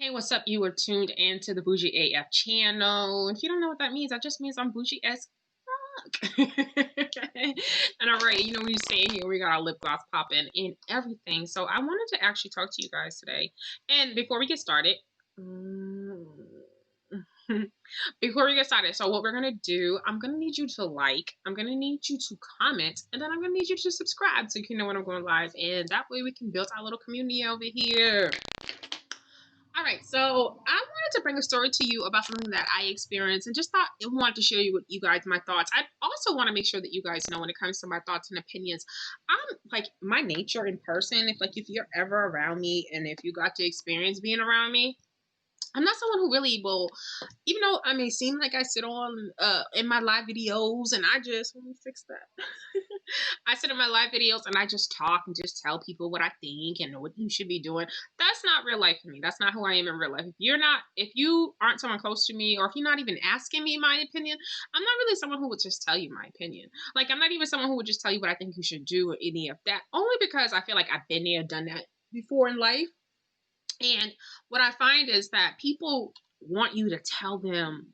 Hey, what's up? You are tuned into the Bougie AF channel. If you don't know what that means, that just means I'm bougie as fuck. And alright, when you stay in here, we got our lip gloss popping and everything. So I wanted to actually talk to you guys today. And before we get started, so what we're going to do, I'm going to need you to like, I'm going to need you to comment, and then I'm going to need you to subscribe so you can know when I'm going live. And that way we can build our little community over here. All right, so I wanted to bring a story to you about something that I experienced and just thought I wanted to share with you guys my thoughts. I also want to make sure that you guys know when it comes to my thoughts and opinions, I'm like my nature in person. If you're ever around me and if you got to experience being around me, I'm not someone who really will, even though I may seem like I sit on in my live videos and let me fix that. I sit in my live videos and I just talk and just tell people what I think and what you should be doing. That's not real life for me. That's not who I am in real life. If you aren't someone close to me, or if you're not even asking me my opinion, I'm not really someone who would just tell you my opinion. Like, I'm not even someone who would just tell you what I think you should do or any of that, only because I feel like I've been there, done that before in life. And what I find is that people want you to tell them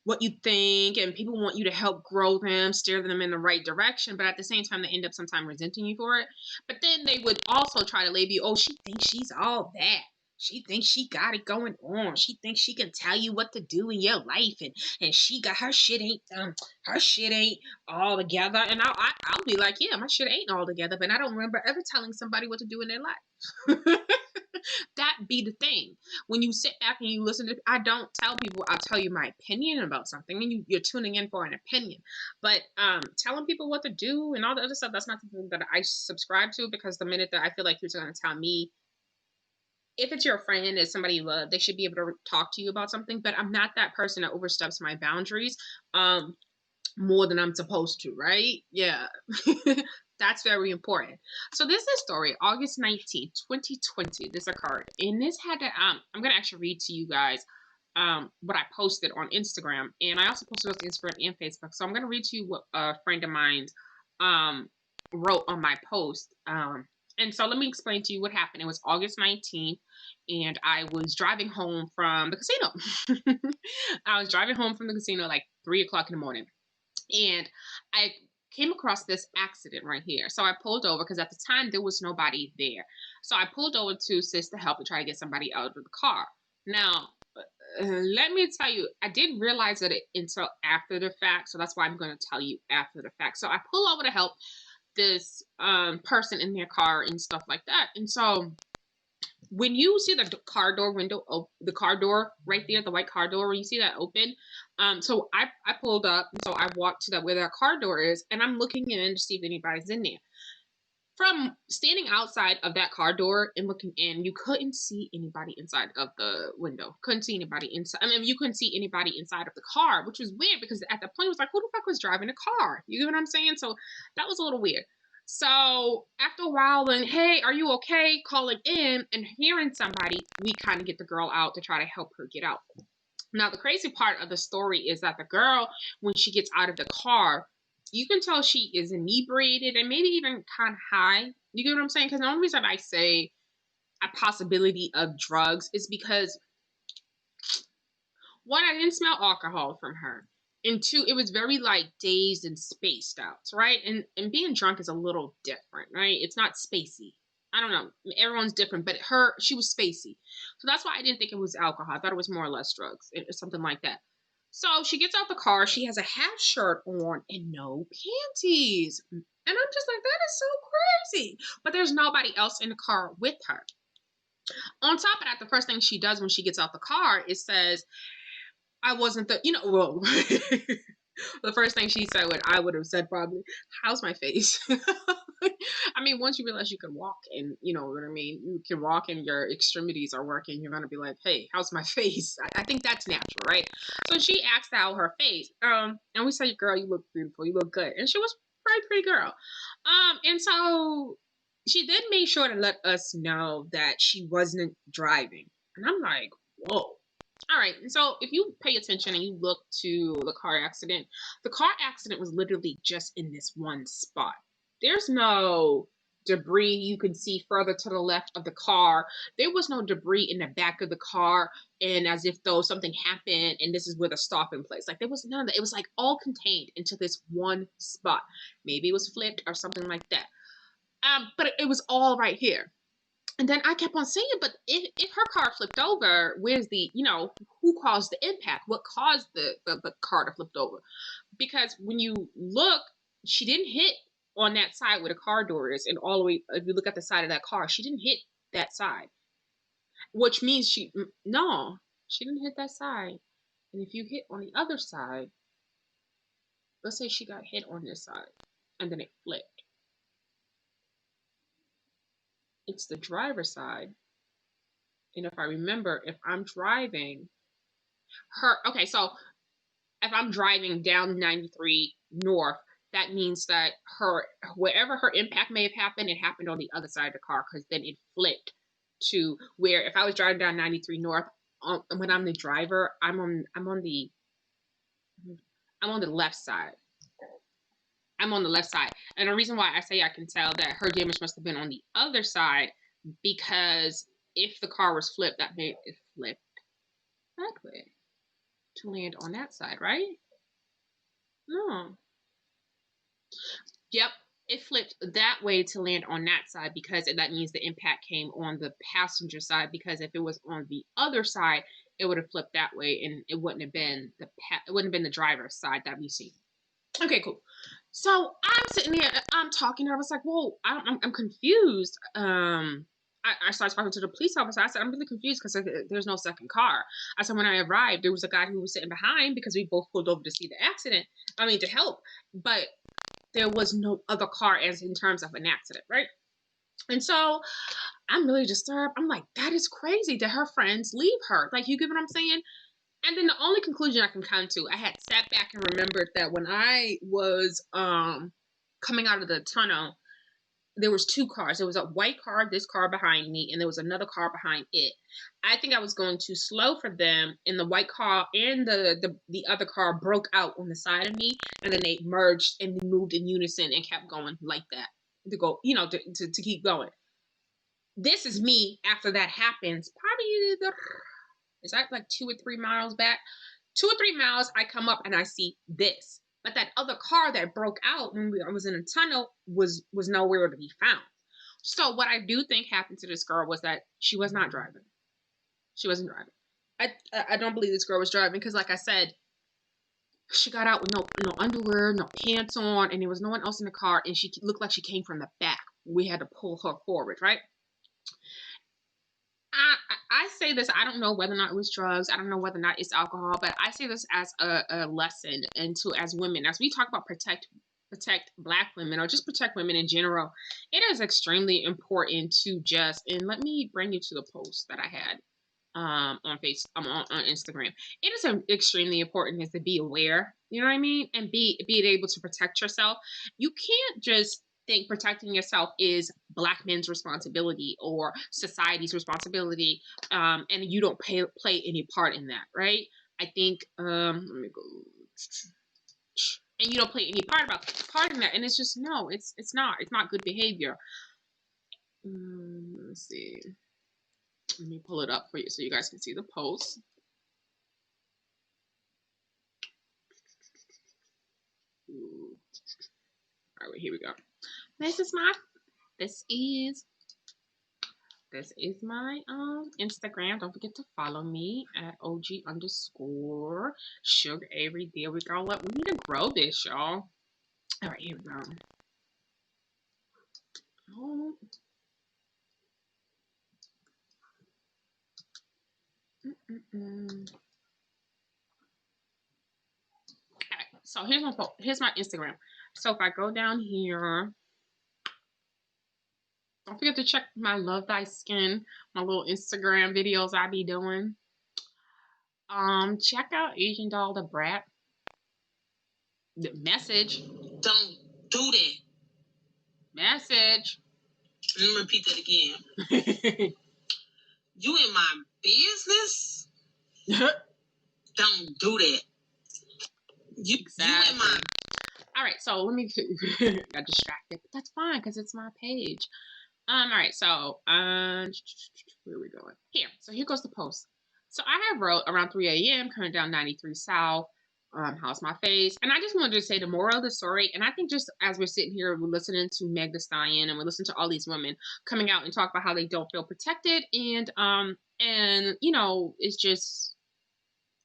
what you think, and people want you to help grow them, steer them in the right direction, but at the same time, they end up sometimes resenting you for it. But then they would also try to label you, oh, she thinks she's all that. She thinks she got it going on. She thinks she can tell you what to do in your life, and she got her shit ain't all together. And I'll be like, yeah, my shit ain't all together, but I don't remember ever telling somebody what to do in their life. That be the thing. When you sit back and you listen to, I don't tell people, I'll tell you my opinion about something, and you're tuning in for an opinion. But telling people what to do and all the other stuff, that's not something that I subscribe to, because the minute that I feel like you're going to tell me, if it's your friend, it's somebody you love, they should be able to talk to you about something. But I'm not that person that oversteps my boundaries more than I'm supposed to, right? Yeah. That's very important. So this is a story, August 19th, 2020. This occurred. And this had to, I'm going to actually read to you guys what I posted on Instagram. And I also posted on Instagram and Facebook. So I'm going to read to you what a friend of mine wrote on my post. And so let me explain to you what happened. It was August 19th, and I was driving home from the casino. I was driving home from the casino like 3 o'clock in the morning. And I came across this accident right here. So I pulled over because at the time there was nobody there. So I pulled over to Sis to help and try to get somebody out of the car. Now, let me tell you, I didn't realize it until after the fact. So that's why I'm going to tell you after the fact. So I pull over to help this person in their car and stuff like that. And so when you see the car door window, the car door right there, the white car door, when you see that open, so I pulled up, and so I walked to where that car door is, and I'm looking in to see if anybody's in there. From standing outside of that car door and looking in, you couldn't see anybody inside of the window. Couldn't see anybody inside. I mean, you couldn't see anybody inside of the car, which was weird because at that point it was like, who the fuck was driving a car? You get what I'm saying? So that was a little weird. So after a while, then, hey, are you okay? Calling in and hearing somebody, we kind of get the girl out to try to help her get out. Now, the crazy part of the story is that the girl, when she gets out of the car, you can tell she is inebriated and maybe even kind of high. You get what I'm saying? Because the only reason I say a possibility of drugs is because, one, I didn't smell alcohol from her. And two, it was very like dazed and spaced out, right? And being drunk is a little different, right? It's not spacey. I don't know. Everyone's different, but she was spacey. So that's why I didn't think it was alcohol. I thought it was more or less drugs or something like that. So she gets out the car. She has a half shirt on and no panties. And I'm just like, that is so crazy. But there's nobody else in the car with her. On top of that, the first thing she does when she gets out the car is says, I wasn't well, the first thing she said, what I would have said probably, how's my face? I mean, once you realize you can walk and, you know what I mean, you can walk and your extremities are working, you're going to be like, hey, how's my face? I think that's natural, right? So she asked how her face, and we say, girl, you look beautiful, you look good. And she was a pretty girl. And so she then made sure to let us know that she wasn't driving. And I'm like, whoa. All right, and so if you pay attention and you look to the car accident was literally just in this one spot. There's no debris you can see further to the left of the car. There was no debris in the back of the car, and as if though something happened and this is where the stopping place. Like there was none of that. It was like all contained into this one spot. Maybe it was flipped or something like that. But it was all right here. And then I kept on saying, but if her car flipped over, where's the, who caused the impact? What caused the car to flip over? Because when you look, she didn't hit on that side where the car door is, and all the way, if you look at the side of that car, she didn't hit that side. Which means she didn't hit that side. And if you hit on the other side, let's say she got hit on this side, and then it flipped. It's the driver's side. And if I remember, if I'm driving so if I'm driving down 93 north, that means that wherever her impact may have happened, it happened on the other side of the car, because then it flipped to where if I was driving down 93 north, when I'm the driver, I'm on the left side. I'm on the left side. And the reason why I say I can tell that her damage must have been on the other side, because if the car was flipped, that made it flip that way to land on that side, right? No. Yep, it flipped that way to land on that side, because that means the impact came on the passenger side, because if it was on the other side, it would have flipped that way, and it wouldn't have been the driver's side that we see. Okay, cool. So I'm sitting there, I'm talking, and I was like, whoa, I'm confused. I started talking to the police officer. I said, I'm really confused because there's no second car. I said, when I arrived, there was a guy who was sitting behind, because we both pulled over to see the accident. To help. But there was no other car as in terms of an accident, right? And so I'm really disturbed. I'm like, that is crazy that her friends leave her. Like, you get what I'm saying? And then the only conclusion I can come to, I had sat back and remembered that when I was coming out of the tunnel, there was two cars. There was a white car, this car behind me, and there was another car behind it. I think I was going too slow for them, and the white car and the other car broke out on the side of me, and then they merged and moved in unison and kept going like that to go, to keep going. This is me after that happens. Probably is that like 2 or 3 miles back? 2 or 3 miles, I come up and I see this. But that other car that broke out when I was in a tunnel was nowhere to be found. So what I do think happened to this girl was that she was not driving. She wasn't driving. I don't believe this girl was driving, because like I said, she got out with no underwear, no pants on, and there was no one else in the car, and she looked like she came from the back. We had to pull her forward, right? I say this, I don't know whether or not it was drugs, I don't know whether or not it's alcohol, but I say this as a lesson, and as women, as we talk about protect Black women, or just protect women in general, it is extremely important to and let me bring you to the post that I had on Instagram. It is extremely important is to be aware, you know what I mean, and be able to protect yourself. You can't just think protecting yourself is Black men's responsibility or society's responsibility, and you don't play any part in that, right? I think let me go, and you don't play any part in that, and it's just no, it's not good behavior. Let's see. Let me pull it up for you so you guys can see the post. All right, here we go. This is my Instagram. Don't forget to follow me at OG_ Shug Avery. There we go. We need to grow this, y'all. All right, here we go. Oh. Alright, so here's my Instagram. So if I go down here, don't forget to check my Love Thy Skin, my little Instagram videos I be doing. Check out Asian Doll the Brat. The message. Don't do that. Message. Let me repeat that again. You in my business? Don't do that. You in my All right, so let me got distracted, but that's fine because it's my page. All right, so where are we going? Here. So here goes the post. So I have wrote around 3 a.m. coming down 93 South. How's my face? And I just wanted to say the moral of the story. And I think just as we're sitting here, we're listening to Meg Thee Stallion, and we're listening to all these women coming out and talk about how they don't feel protected, and you know, it's just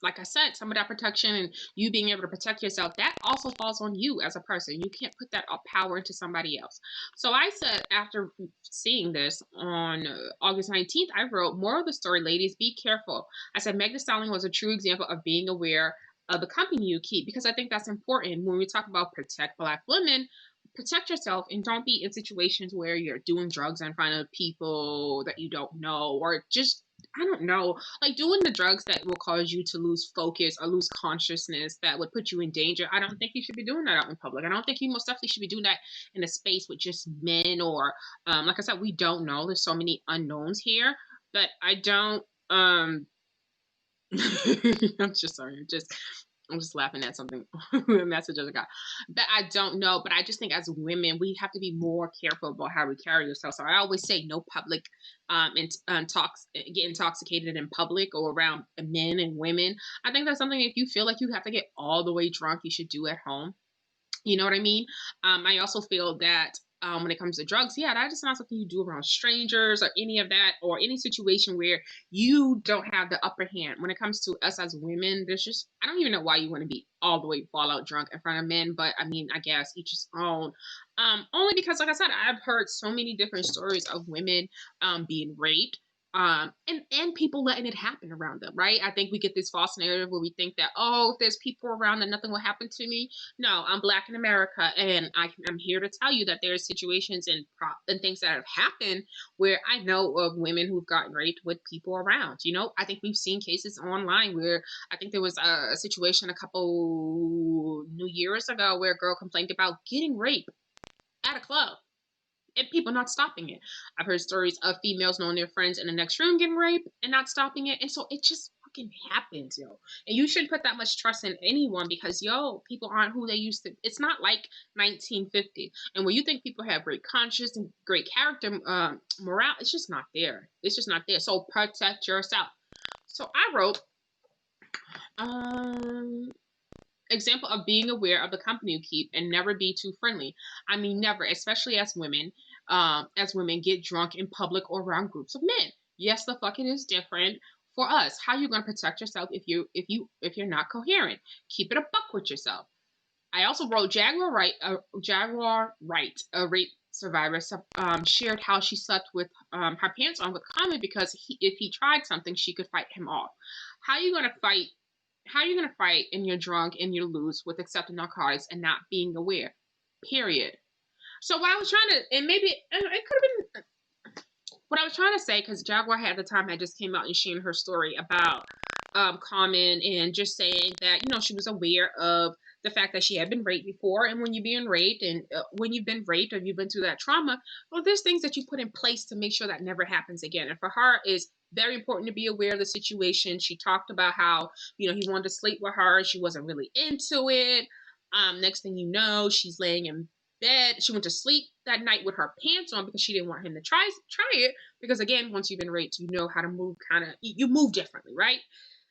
like I said, some of that protection and you being able to protect yourself, that also falls on you as a person. You can't put that power into somebody else. So I said, after seeing this on August 19th, I wrote, moral of the story, ladies, be careful. I said, Meg Thee Stallion was a true example of being aware of the company you keep, because I think that's important when we talk about protect Black women. Protect yourself and don't be in situations where you're doing drugs in front of people that you don't know, or just, I don't know, like doing the drugs that will cause you to lose focus or lose consciousness that would put you in danger. I don't think you should be doing that out in public. I don't think you most definitely should be doing that in a space with just men, or like I said, we don't know. There's so many unknowns here, but I don't I'm just sorry. I'm just laughing at something, a message I got. But I don't know. But I just think as women, we have to be more careful about how we carry ourselves. So I always say no public get intoxicated in public or around men and women. I think that's something, if you feel like you have to get all the way drunk, you should do at home. You know what I mean? I also feel that when it comes to drugs, yeah, that is not something you do around strangers or any of that, or any situation where you don't have the upper hand. When it comes to us as women, there's just, I don't even know why you want to be all the way fall out drunk in front of men, but I mean, I guess each his own. Only because, like I said, I've heard so many different stories of women being raped, and people letting it happen around them, right? I think we get this false narrative where we think that, oh, if there's people around, then nothing will happen to me. No, I'm Black in America, and I'm here to tell you that there's situations and things that have happened where I know of women who've gotten raped with people around. You know, I think we've seen cases online where I think there was a situation a couple New Years ago where a girl complained about getting raped at a club and people not stopping it. I've heard stories of females knowing their friends in the next room getting raped and not stopping it. And so it just fucking happens, yo. And you shouldn't put that much trust in anyone, because, yo, people aren't who they used to. It's not like 1950. And when you think people have great conscience and great character, morale, it's just not there. It's just not there. So protect yourself. So I wrote, example of being aware of the company you keep and never be too friendly. I mean, never, especially as women get drunk in public or around groups of men. Yes, the fuck it is different for us. How you gonna protect yourself if you're not coherent? Keep it a buck with yourself. I also wrote Jaguar Wright, a rape survivor, shared how she slept with her pants on with Common because if he tried something, she could fight him off. How are you gonna fight? How are you going to fight and you're drunk and you lose with accepting narcotics and not being aware? Period. So what I was trying to, and maybe it could have been, what I was trying to say, because Jaguar at the time had just came out and sharing her story about Common, and just saying that, you know, she was aware of the fact that she had been raped before, and when you're being raped, and when you've been raped or you've been through that trauma, well, there's things that you put in place to make sure that never happens again. And for her, it's very important to be aware of the situation. She talked about how, you know, he wanted to sleep with her, she wasn't really into it. Next thing you know, she's laying in bed. She went to sleep that night with her pants on because she didn't want him to try it, because again, once you've been raped, you know how to move, you move differently, right?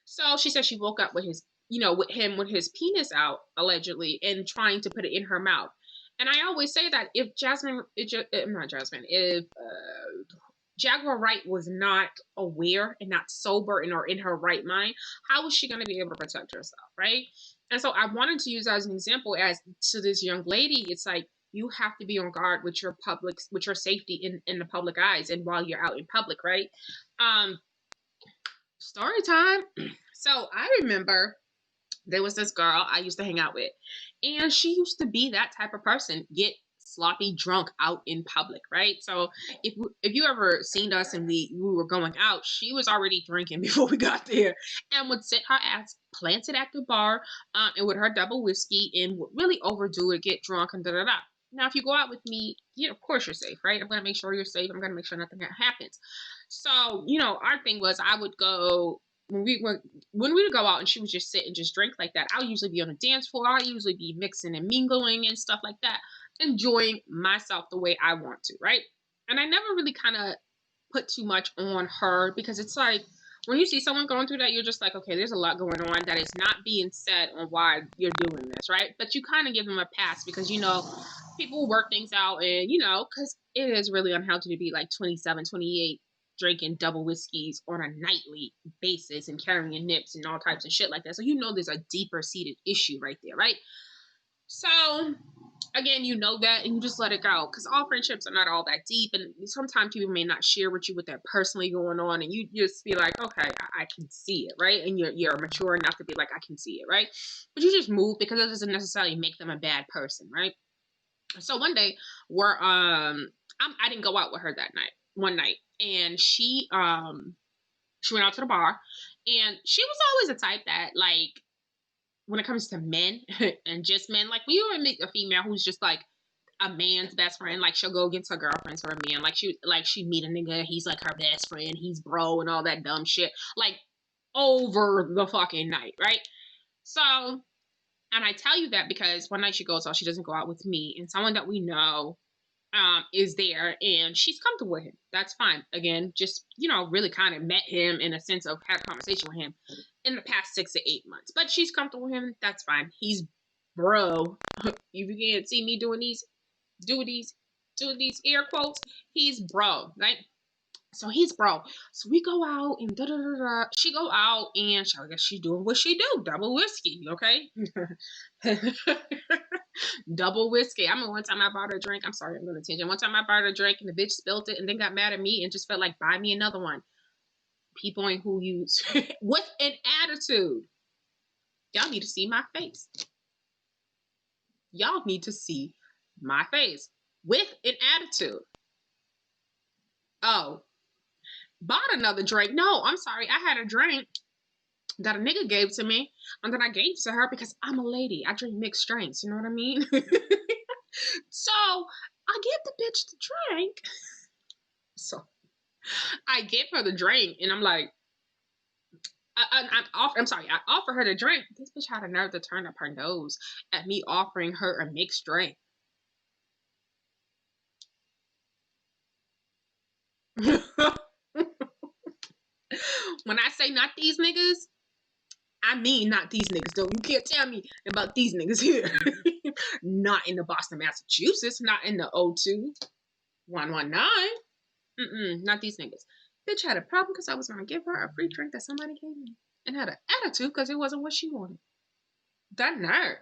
So she said she woke up with his, you know, with his penis out, allegedly, and trying to put it in her mouth. And I always say that if Jaguar Wright was not aware and not sober or in her right mind, how was she going to be able to protect herself, right? And so I wanted to use that as an example as to this young lady. It's like, you have to be on guard with your safety in the public eyes and while you're out in public, right? Story time. So I remember there was this girl I used to hang out with, and she used to be that type of person, get sloppy drunk out in public, right? So if you ever seen us and we were going out, she was already drinking before we got there, and would sit her ass planted at the bar, and with her double whiskey, and would really overdo it, get drunk, and da-da-da. Now, if you go out with me, of course you're safe, right? I'm going to make sure you're safe. I'm going to make sure nothing happens. So, you know, our thing was I would go when we would go out and she would just sit and just drink like that, I'll usually be on the dance floor. I'll usually be mixing and mingling and stuff like that, enjoying myself the way I want to, right? And I never really kind of put too much on her, because it's like, when you see someone going through that, you're just like, okay, there's a lot going on that is not being said on why you're doing this, right? But you kind of give them a pass, because, you know, people work things out, and, you know, because it is really unhealthy to be like 27, 28, drinking double whiskeys on a nightly basis and carrying nips and all types of shit like that. So, you know, there's a deeper seated issue right there, right? So, again, you know that, and you just let it go, because all friendships are not all that deep, and sometimes people may not share with you what they're personally going on, and you just be like, okay, I can see it, right? And you're mature enough to be like, I can see it, right? But you just move, because it doesn't necessarily make them a bad person, right? So one day, I didn't go out with her that night. One night, and she went out to the bar, and she was always the type that, like, when it comes to men and just men, like, when you ever meet a female who's just like a man's best friend, like, she'll go against her girlfriends for a man, like she meet a nigga, he's like her best friend, he's bro and all that dumb shit, like, over the fucking night, right? So, and I tell you that because one night she goes out, she doesn't go out with me, and someone that we know is there, and she's comfortable with him. That's fine. Again, just, you know, really kind of met him in a sense of had a conversation with him in the past 6 to 8 months. But she's comfortable with him. That's fine. He's bro. If you can't see me doing these air quotes, he's bro, right? So he's bro. So we go out and da da da da. She go out and I guess she's doing what she do, double whiskey, okay? Double whiskey. I remember one time I bought her a drink. I'm sorry, I'm going to tangent. One time I bought her a drink and the bitch spilled it and then got mad at me and just felt like, buy me another one. People ain't who you with an attitude. Y'all need to see my face. Y'all need to see my face with an attitude. Oh, bought another drink. No, I'm sorry. I had a drink that a nigga gave to me, and then I gave to her because I'm a lady. I drink mixed drinks. You know what I mean? So I give the bitch the drink. So I give her the drink, and I'm like, I offer her the drink. This bitch had a nerve to turn up her nose at me offering her a mixed drink. When I say not these niggas, I mean not these niggas, though. You can't tell me about these niggas here. Not in the Boston, Massachusetts. Not in the 02119. Not these niggas. Bitch had a problem because I was going to give her a free drink that somebody gave me. And had an attitude because it wasn't what she wanted. That nerve.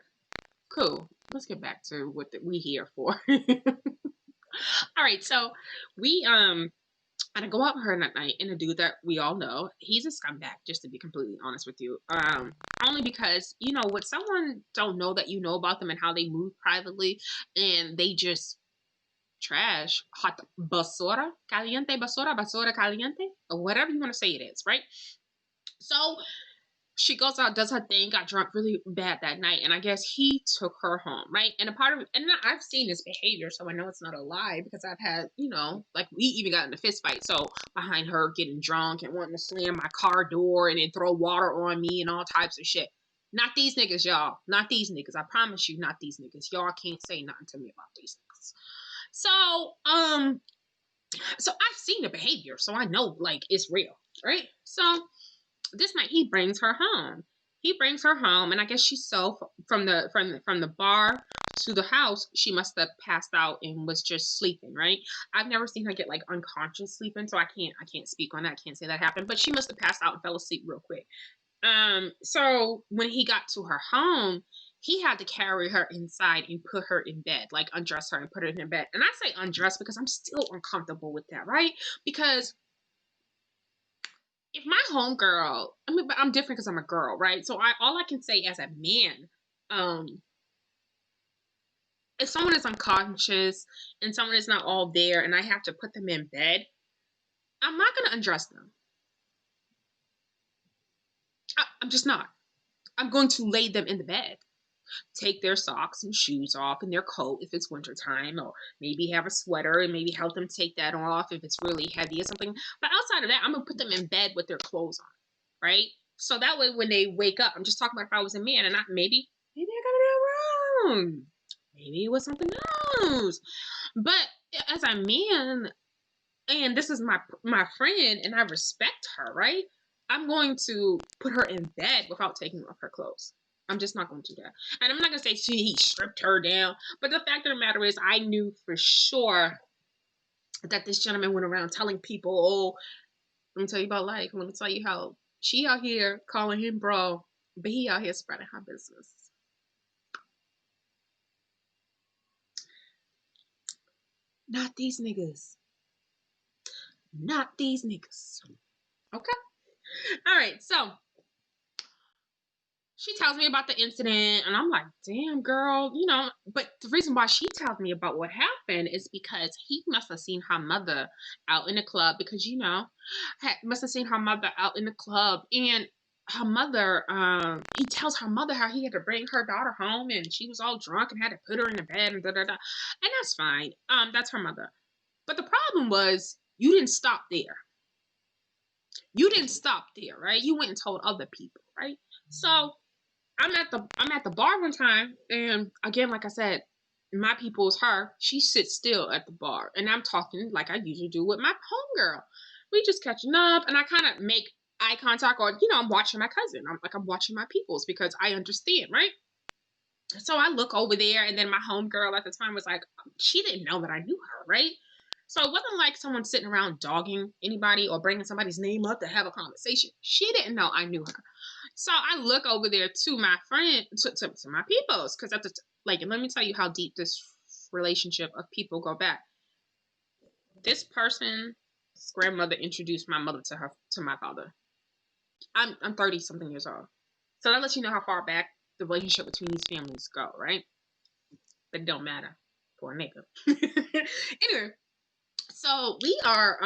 Cool. Let's get back to what we here for. All right, so we I go out with her that night, and a dude that we all know, he's a scumbag, just to be completely honest with you. Only because, you know, what someone don't know that you know about them and how they move privately, and they just trash, hot basura caliente, basura caliente, or whatever you want to say it is, right? So she goes out, does her thing, got drunk really bad that night, and I guess he took her home, right? And a part of it, and I've seen this behavior, so I know it's not a lie, because I've had, you know, like, we even got in a fist fight, so behind her getting drunk and wanting to slam my car door and then throw water on me and all types of shit. Not these niggas, y'all. Not these niggas. I promise you, not these niggas. Y'all can't say nothing to me about these niggas. So, I've seen the behavior, so I know, like, it's real, right? So this night he brings her home. And I guess she's so from the bar to the house, she must have passed out and was just sleeping, right? I've never seen her get like unconscious sleeping, so I can't speak on that. I can't say that happened, but she must have passed out and fell asleep real quick. So when he got to her home, he had to carry her inside and put her in bed, like undress her and put her in bed. And I say undress because I'm still uncomfortable with that, right? Because if my homegirl, I mean, but I'm different because I'm a girl, right? So all I can say as a man, if someone is unconscious and someone is not all there and I have to put them in bed, I'm not going to undress them. I'm just not. I'm going to lay them in the bed. Take their socks and shoes off and their coat if it's wintertime, or maybe have a sweater and maybe help them take that off if it's really heavy or something. But outside of that, I'm going to put them in bed with their clothes on. right? So that way when they wake up, I'm just talking about if I was a man, and maybe I got it wrong. Maybe it was something else. But as a man, and this is my friend, and I respect her, right? I'm going to put her in bed without taking off her clothes. I'm just not going to do that. And I'm not going to say he stripped her down. But the fact of the matter is, I knew for sure that this gentleman went around telling people, oh, let me tell you about life. Let me tell you how she out here calling him bro, but he out here spreading her business. Not these niggas. Not these niggas. Okay? All right, so she tells me about the incident, and I'm like, damn, girl, you know. But the reason why she tells me about what happened is because he must have seen her mother out in the club, because, you know, must have seen her mother out in the club, and her mother, he tells her mother how he had to bring her daughter home, and she was all drunk and had to put her in the bed, and da-da-da. And that's fine. That's her mother. But the problem was, you didn't stop there. You didn't stop there, right? You went and told other people, right? So I'm at the bar one time, and again, like I said, my people is her. She sits still at the bar, and I'm talking like I usually do with my homegirl. We just catching up, and I kind of make eye contact, or you know, I'm watching my cousin. I'm watching my peoples because I understand, right? So I look over there, and then my homegirl at the time was like, she didn't know that I knew her, right? So it wasn't like someone sitting around dogging anybody or bringing somebody's name up to have a conversation. She didn't know I knew her. So I look over there to my friend, to my peoples, because at the like, let me tell you how deep this relationship of people go back. This person's grandmother introduced my mother to my father. I'm 30 something years old, so that lets you know how far back the relationship between these families go, right? But it don't matter for a nigga. Anyway, so we are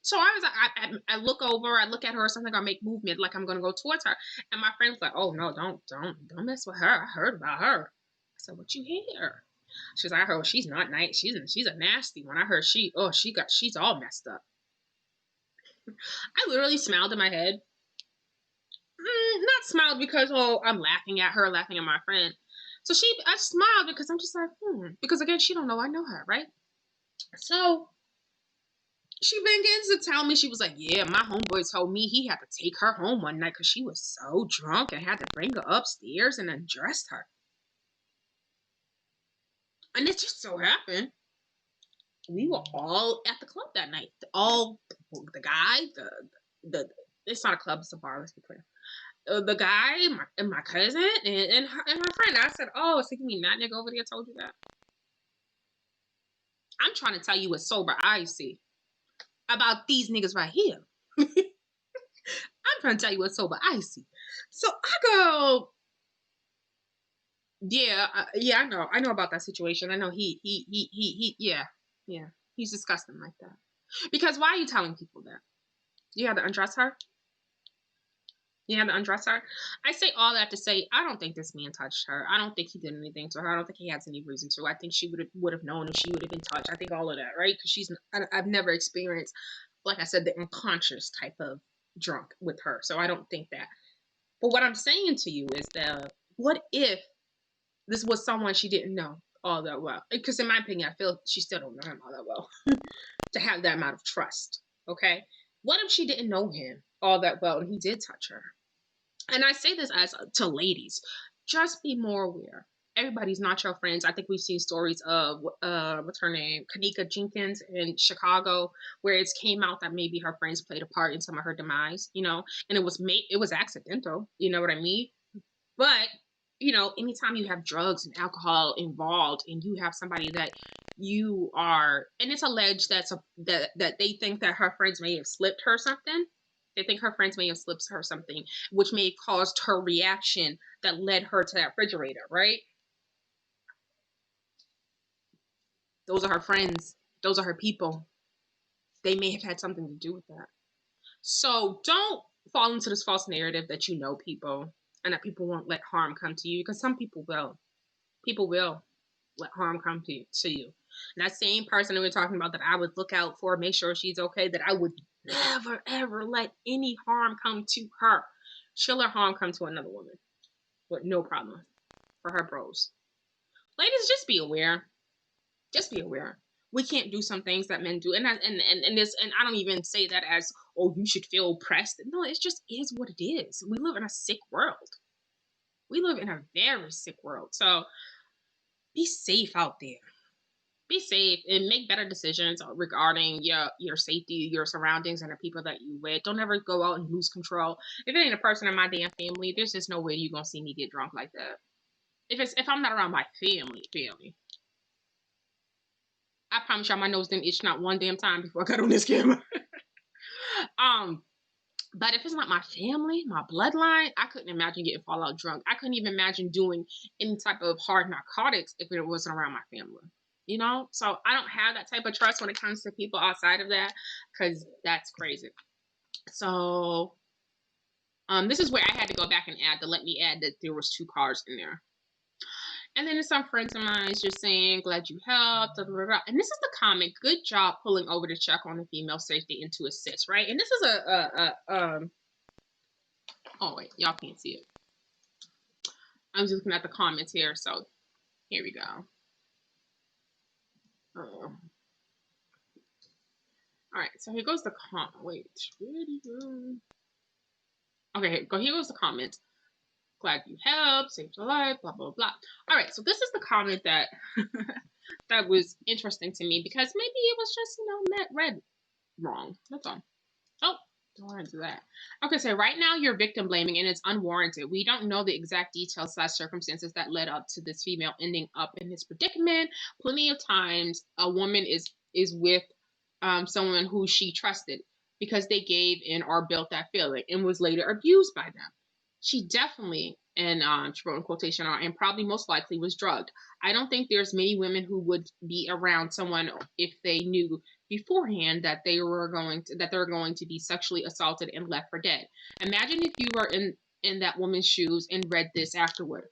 so I look over, I look at her, something, I make movement like I'm gonna go towards her, and my friend's like, oh no, don't mess with her. I heard about her. I said, what you hear? She's like, I heard she's not nice. She's a nasty one. I heard she's all messed up. I literally smiled in my head. Not smiled because I'm laughing at her, laughing at my friend. So I smiled because I'm just like, because again, she don't know I know her, right? So she begins to tell me, she was like, yeah, my homeboy told me he had to take her home one night because she was so drunk and had to bring her upstairs and undress her. And it just so happened we were all at the club that night. All the guy, the it's not a club, it's a bar. Let's be clear. The guy, my cousin, and my friend. I said, "Oh, so you mean that nigga over there told you that?" I'm trying to tell you what sober eyes see about these niggas right here. I'm trying to tell you what sober eyes see. So I go, yeah, I know about that situation. I know yeah, he's disgusting like that. Because why are you telling people that? You had to undress her? You had to undress her? I say all that to say, I don't think this man touched her. I don't think he did anything to her. I don't think he has any reason to. I think she would have known if she would have been touched. I think all of that, right? Because I've never experienced, like I said, the unconscious type of drunk with her. So I don't think that. But what I'm saying to you is that, what if this was someone she didn't know all that well? Because in my opinion, I feel she still don't know him all that well to have that amount of trust. Okay? What if she didn't know him all that well and he did touch her? And I say this as to ladies, just be more aware. Everybody's not your friends. I think we've seen stories of what's her name, Kanika Jenkins in Chicago, where it came out that maybe her friends played a part in some of her demise, you know, and it was accidental, you know what I mean? But you know, anytime you have drugs and alcohol involved, and you have somebody that you are, and it's alleged that they think that her friends may have slipped her something. They think her friends may have slipped her something, which may have caused her reaction that led her to that refrigerator, right? Those are her friends. Those are her people. They may have had something to do with that. So don't fall into this false narrative that you know people and that people won't let harm come to you, because some people will. People will let harm come to you. And that same person that we're talking about that I would look out for, make sure she's okay, that I would never, ever let any harm come to her. She'll let harm come to another woman with no problem for her bros. Ladies, just be aware. Just be aware. We can't do some things that men do, and I don't even say that as, oh, you should feel oppressed. No, it just is what it is. We live in a sick world. We live in a very sick world. So be safe out there. Be safe and make better decisions regarding your safety, your surroundings, and the people that you with. Don't ever go out and lose control. If it ain't a person in my damn family, there's just no way you're gonna see me get drunk like that. If I'm not around my family. I promise y'all my nose didn't itch not one damn time before I got on this camera. But if it's not my family, my bloodline, I couldn't imagine getting fallout drunk. I couldn't even imagine doing any type of hard narcotics if it wasn't around my family. You know? So I don't have that type of trust when it comes to people outside of that, because that's crazy. So this is where I had to go back and let me add that there was 2 cars in there. And then some friends of mine is just saying, glad you helped. Blah, blah, blah. And this is the comment. Good job pulling over to check on the female safety and to assist, right? And this is oh wait, y'all can't see it. I'm just looking at the comments here. So here we go. All right, so here goes the comment. Wait, where did he go? Okay, here goes the comment. Glad you helped, saved your life, blah, blah, blah. All right, so this is the comment that that was interesting to me, because maybe it was just, read wrong. That's all. Oh, don't want to do that. Okay, so right now you're victim blaming, and it's unwarranted. We don't know the exact details / circumstances that led up to this female ending up in this predicament. Plenty of times a woman is with someone who she trusted because they gave in or built that feeling and was later abused by them. She definitely, and she wrote in quotation, and probably most likely was drugged. I don't think there's many women who would be around someone if they knew beforehand that they were going to be sexually assaulted and left for dead. Imagine if you were in that woman's shoes and read this afterwards.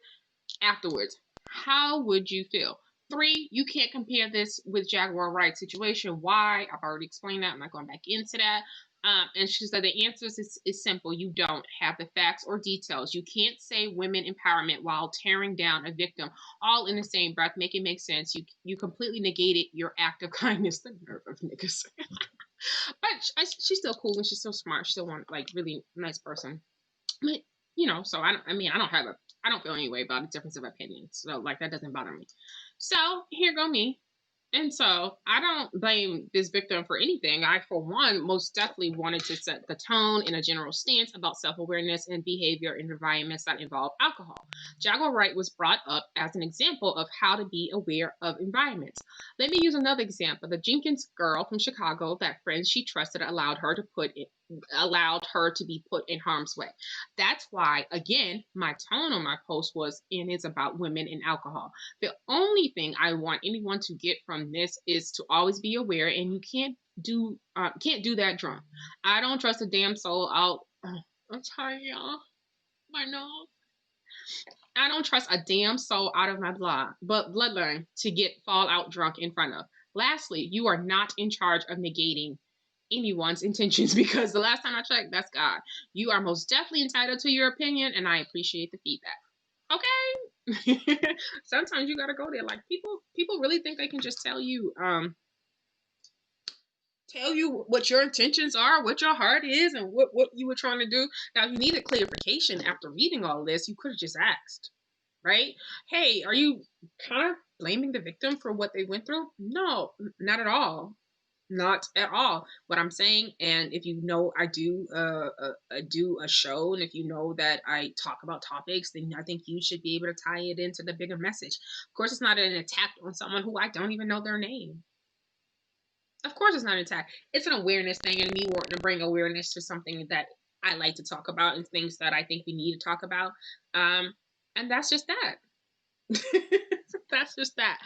How would you feel? 3, you can't compare this with Jaguar Wright's situation. Why? I've already explained that. I'm not going back into that. And she said the answer is simple. You don't have the facts or details. You can't say women empowerment while tearing down a victim all in the same breath. Make it make sense. You completely negated your act of kindness. The nerve of niggas. But she's still cool and she's still smart. She's still one really nice person. But so I don't feel any way about a difference of opinion. So that doesn't bother me. So here go me. And so I don't blame this victim for anything. I, for one, most definitely wanted to set the tone in a general stance about self-awareness and behavior in environments that involve alcohol. Jaguar Wright was brought up as an example of how to be aware of environments. Let me use another example. The Jenkins girl from Chicago, that friend she trusted allowed her to be put in harm's way. That's why, again, my tone on my post was, and it's about women and alcohol. The only thing I want anyone to get from this is to always be aware, and you can't do that drunk. I don't trust a damn soul out. I'm tired, y'all. My nose. I don't trust a damn soul out of my bloodline to get fallout drunk in front of. Lastly, you are not in charge of negating anyone's intentions, because the last time I checked, that's God. You are most definitely entitled to your opinion, and I appreciate the feedback. Okay. Sometimes you gotta go there. People really think they can just tell you what your intentions are, what your heart is, and what you were trying to do. Now, if you needed clarification after reading all this, you could have just asked, right? Hey, are you kind of blaming the victim for what they went through? No, not at all. Not at all. What I'm saying, and if you know I do a show, and if you know that I talk about topics, then I think you should be able to tie it into the bigger message. Of course, it's not an attack on someone who I don't even know their name. Of course, it's not an attack. It's an awareness thing, and me wanting to bring awareness to something that I like to talk about and things that I think we need to talk about. And that's just that. That's just that.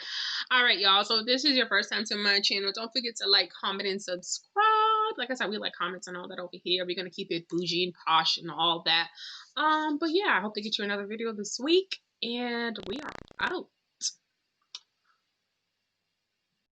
All right, y'all. So if this is your first time to my channel, don't forget to like, comment, and subscribe. Like I said, we like comments and all that over here. We're going to keep it bougie and posh and all that. But yeah, I hope to get you another video this week. And we are out.